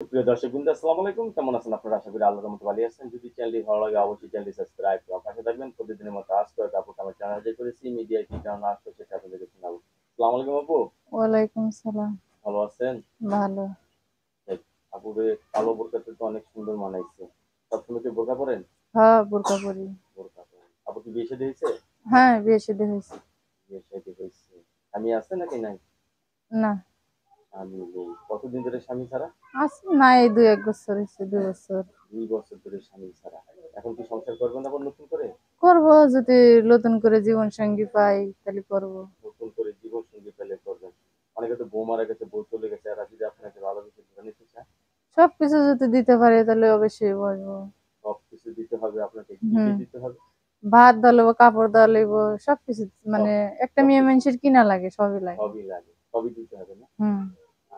প্রিয় দর্শকবৃন্দ, আসসালামু আলাইকুম। কেমন আছেন আপনারা? আশা করি আল্লাহর রহমতে ভালো আছেন। যদি চ্যানেলটি ভালো লাগে অবশ্যই চ্যানেলটি সাবস্ক্রাইব করে পাশে থাকবেন। প্রতিদিনের মতো আজকেও একটা আপুকে আমার চ্যানেল হাজির করেছি। মিডিয়ায় কি কারণে আসলো সেটা আপনাদেরকে শোনাবো। আসসালামু আলাইকুম আপু, ওয়ালাইকুম সালাম। ভালো আছেন? ভালো। এই, আপুরে কালো বোরকাতে তো অনেক সুন্দর মানাইছে। সবসময় কি বোরকা পরেন? হ্যাঁ, বোরকা পরি। বোরকা পরেন। আপু কি বিয়ে শাদী হয়েছে? হ্যাঁ, বিয়ে শাদী হয়েছে। বিয়ে শাদী হয়েছে। স্বামী আছে নাকি নাই? না, স্বামী নেই। কতদিন ধরে স্বামী ছাড়া? আছে নাই, 2-1 বছর হয়েছে, 2 বছর। 2 বছর ধরে স্বামী ছাড়া। এখন কি সংসার করবেন আবার নতুন করে? করবো, যদি নতুন করে জীবন সঙ্গী পাই তাহলে করবো। নতুন করে জীবন সঙ্গী পেলে করবেন। অনেকে তো বউ মারা গেছে, বউ চলে গেছে, এরা যদি আপনাকে ভালোবেসে ধরে নিতে চায়, সবকিছু যদি দিতে পারে তাহলে অবশ্যই বসবো। সবকিছু দিতে হবে আপনাকে। কি কি হুম। দিতে হবে? ভাত দেওয়া লাগবো, কাপড় দেওয়া লাগবো, সবকিছু। সব, মানে একটা মেয়ে সবকিছু, মানুষের কিনা লাগে, সবই লাগে। সবই লাগে, সবই দিতে হবে না? হুম।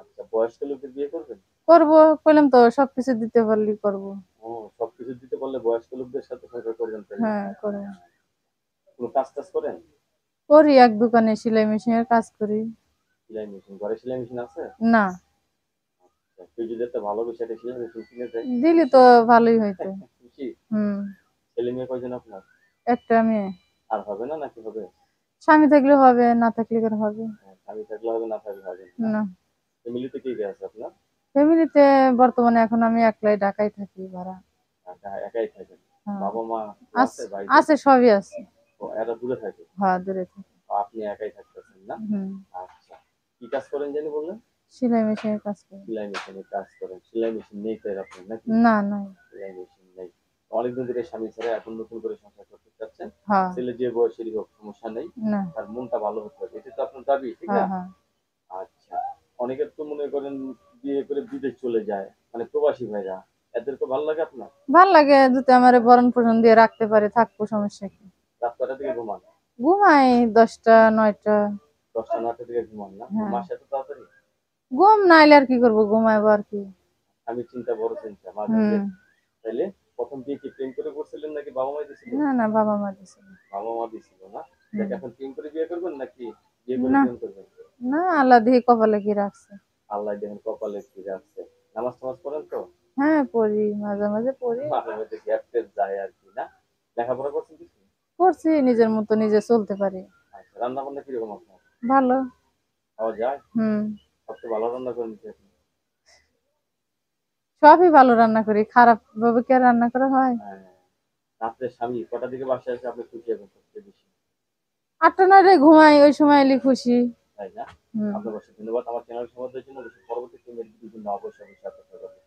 আচ্ছা, বয়স্ক লোকের বিয়ে করবেন? করবো, কইলাম তো সবকিছু দিতে পারলি করবো। ও, সবকিছু দিতে পারলে বয়স্ক লোকদের সাথে সংসার করবেন তাহলে? হ্যাঁ, করবো। কোনো কাজ টাজ করেন? করি, এক দোকানে সেলাই মেশিনের কাজ করি। সেলাই মেশিন, ঘরে সেলাই মেশিন আছে? না, আচ্ছা, কেউ যদি একটা ভালোবেসে একটা সেলাই মেশিন কিনে দেয়, দিলি খুশি? তো ভালোই হইতো। খুশি? হুম। ছেলে মেয়ে কয়জন আপনার? একটা মেয়ে। আর হবে না নাকি হবে? স্বামী থাকলে হবে, না থাকলে আর হবে স্বামী থাকলে হবে, না থাকলে হবে না? না। ফ্যামিলিতে কে কে আছে আপনার? ফ্যামিলিতে বর্তমানে এখন আমি একলাই ঢাকায় থাকি, ভাড়া। ঢাকা একাই থাকেন? হ্যাঁ। বাবা মা কেউ আছে আছে। বাড়িতে? আছে, সবই আছে। ও, এরা দূরে থাকে? হ্যাঁ, দূরে থাকি। আপনি একাই থাকতেছেন না? হুম। আচ্ছা, কি কাজ করেন জানি বললেন? সেলাই মেশিনের কাজ করি। সেলাই মেশিনের কাজ করেন। সেলাই মেশিন নেই তাই আপনার নাকি? না, নাই। সেলাই মেশিন নেই। অনেকদিন ধরে স্বামী ছাড়া এখন নতুন করে সংসার করতে চাচ্ছেন। হ্যাঁ। ছেলে যে বয়সেরই হোক সমস্যা নেই। না। তার মনটা ভালো হতে হবে, এটা তো আপনার দাবি, ঠিক হ্যাঁ, না? হ্যাঁ। আচ্ছা, অনেকের তো মনে করেন বিয়ে করে বিদেশ চলে যায়, মানে প্রবাসী ভাইরা, এদেরকে ভালো লাগে আপনার? ভাল লাগে, যদি আমার ভরণ পোষণ দিয়ে রাখতে পারে থাকবো, সমস্যা কি। রাত কয়টা থেকে ঘুমান? ঘুমাই 10টা 9টা। 10টা 9টা থেকে ঘুমান না? ঘুম হ্যাঁ। আসে এত তাড়াতাড়ি? ঘুম না এলে আর কি করবো, ঘুমাইবো আর কি। আমি চিন্তা, বড় চিন্তা মাঝে হুম। মাঝে। তাইলে প্রথম বিয়ে কি প্রেম করে করছিলেন নাকি বাবা মা দিছিল? না, না, বাবা মা দিছে। বাবা মা দিছিল না? হুম। দেখ, এখন প্রেম করে বিয়ে করবেন নাকি বিয়ে করে না, প্রেম করবেন? না, আল্লাহ দিয়ে কপালে কি রাখছে। আল্লাহ দেখেন কপালে কি আছে। নামাজ টামাজ পড়েন তো? হ্যাঁ, পড়ি, মাঝে মাঝে পড়ি। মাঝে মধ্যে গ্যাপ ট্যাপ যায় আর কি, না? লেখাপড়া করছেন কিছু? করছি, নিজের মতো নিজে চলতে পারি। আচ্ছা, রান্না বান্না কিরকম আপনার? ভালো। খাওয়া যায়? হুম। সবচেয়ে ভালো রান্না করেন কি আপনি? সবই ভালো রান্না করি, খারাপ ভাবে কি আর রান্না করা হয়? হ্যাঁ। রাত্রে স্বামী কটার দিকে বাসায় আসে আপনি খুশি হবেন সবচেয়ে বেশি? 8টা 9টায় ঘুমাই, ওই সময় এলে খুশি। তাই না? হুম। আপনার অবশ্যই ধন্যবাদ। আমার চ্যানেল সম্বন্ধের জন্য অবশ্যই পরবর্তী বিভিন্ন অবশ্যই অবশ্যই আপনার সাথে কথা বলবো।